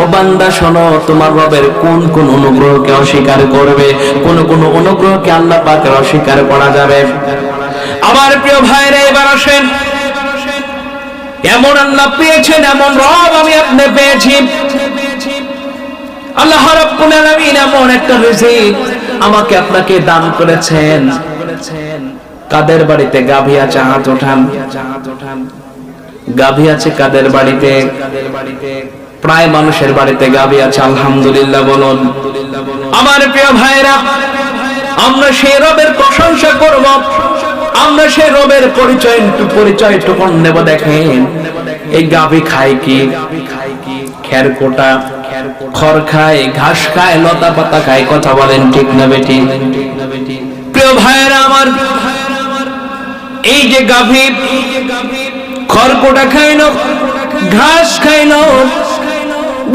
ও বান্দা শোনো, তোমার রবের কোন কোন অনুগ্রহকে অস্বীকার করবে, কোন কোন অনুগ্রহকে আল্লাহ পাকের অস্বীকার করা যাবে। আমার প্রিয় ভাইরা, এবার আসেন, এমন আল্লাহ পেয়েছেন, এমন রব আমি আপনি পেয়েছি। আল্লাহ রাব্বুল আলামিন এমন একটা রিজিক আমাকে আপনাকে দান করেছেন। কাদের বাড়িতে গাভী আছে হাত ওঠান। গাভী আছে কাদের বাড়িতে? প্রায় মানুষের বাড়িতে গাভী আছে, আলহামদুলিল্লাহ বলুন। আমার প্রিয় ভাইরা, আমরা সেই রবের প্রশংসা করব, আমরা সেই রবের পরিচয় টুকুন নেব। দেখেন, এই গাভী খায় কি? খের কোটা, খড় খায়, ঘাস খায়, লতা পাতা খায়। কথা বলেন ঠিক না বেটি? প্রিয় ভাইরা আমার, এই যে গাভী খড়কোটা খাইল, ঘাস খাইল,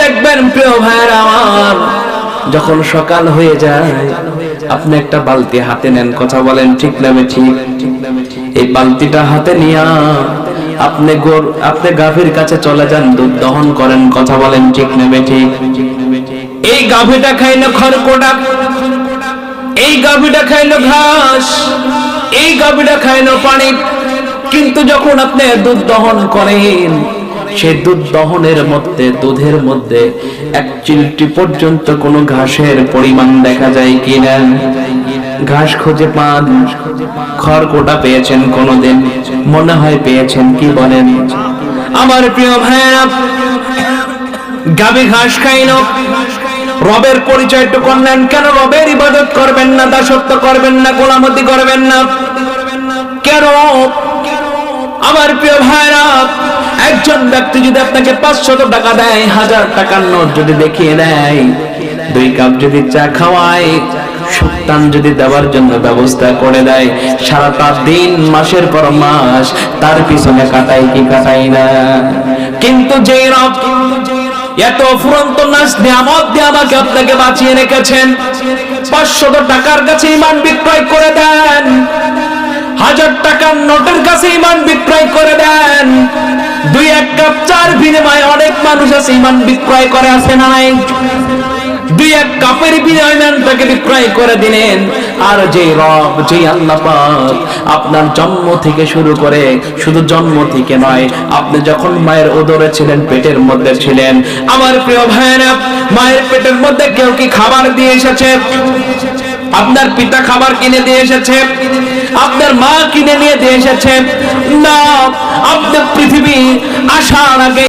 দেখবেন প্রিয় ভাইরা আমার, যখন সকাল হয়ে যায় আপনি একটা বালতি হাতে নেন। কথা বলেন ঠিক না বেটি? এই বালতিটা হাতে নিয়া আপনি গাভীর কাছে চলে যান, দুধ দহন করেন। কথা বলেন ঠিক না বেটি? এই গাভীটা খাইলো খড়কোটা, এই গাভীটা খাইলো ঘাস, এই গাভীটা খাইলো পানি, কিন্তু যখন আপনি দুধ দহন করেন, সেই দুধ দহনের মধ্যে, দুধের মধ্যে এক চিমটি পর্যন্ত কোনো ঘাসের পরিমাণ দেখা যায় কিনা? ঘাস খুঁজে পান? খড়কোটা পেয়েছেন কোনদিন? মনে হয় পেয়েছেন, কি বলেন? আমার প্রিয় ভাইরা, গাভী ঘাস খাইল, রবের পরিচয়টুকু নেন। কেন রবের ইবাদত করবেন না, দাসত্ব করবেন না, গোলামতি করবেন না? কেন? আমার প্রিয় ভাইরা, একজন ব্যক্তি যদি আপনাকে 500 টাকা দেয়, 1000 টাকার নোট যদি দেখিয়ে দেয়, 2 কাপ যদি চা খাওয়ায়, সুক্তান যদি দেওয়ার জন্য ব্যবস্থা করে দেয়, সারাটা দিন, মাসের পর মাস তার পিছনে কাটাই কি কাটাই না? কিন্তু যে রব এত ফুরন্ত নাজ নিয়ামত দিয়ে আমাকে আপনাকে বাঁচিয়ে রেখেছেন, 500 টাকার কাছে ঈমান বিক্রয় করে দেন, 1000 টাকার নোটের কাছে ঈমান বিক্রয় করে দেন, 2-1 কাপ চার বিনিময়ে অনেক মানুষ আছে ঈমান বিক্রয় করে, আছে না নাই? 2-1 কাপের বিনিময়ে ঈমানটাকে বিক্রয় করে দিলেন। আর যে রব, যে আল্লাহ পাক আপনার জন্ম থেকে শুরু করে, শুধু জন্ম থেকে নয়, আপনি যখন মায়ের উদরে ছিলেন, পেটের মধ্যে ছিলেন, আমার প্রিয় ভাইরা, মায়ের পেটের মধ্যে কেউ কি খাবার দিয়ে এসেছে? আপনার পিতা খাবার কিনে দিয়ে এসেছে? আপনার মা কিনে নিয়ে দিয়ে এসেছে? না, আপনি পৃথিবী আসার আগে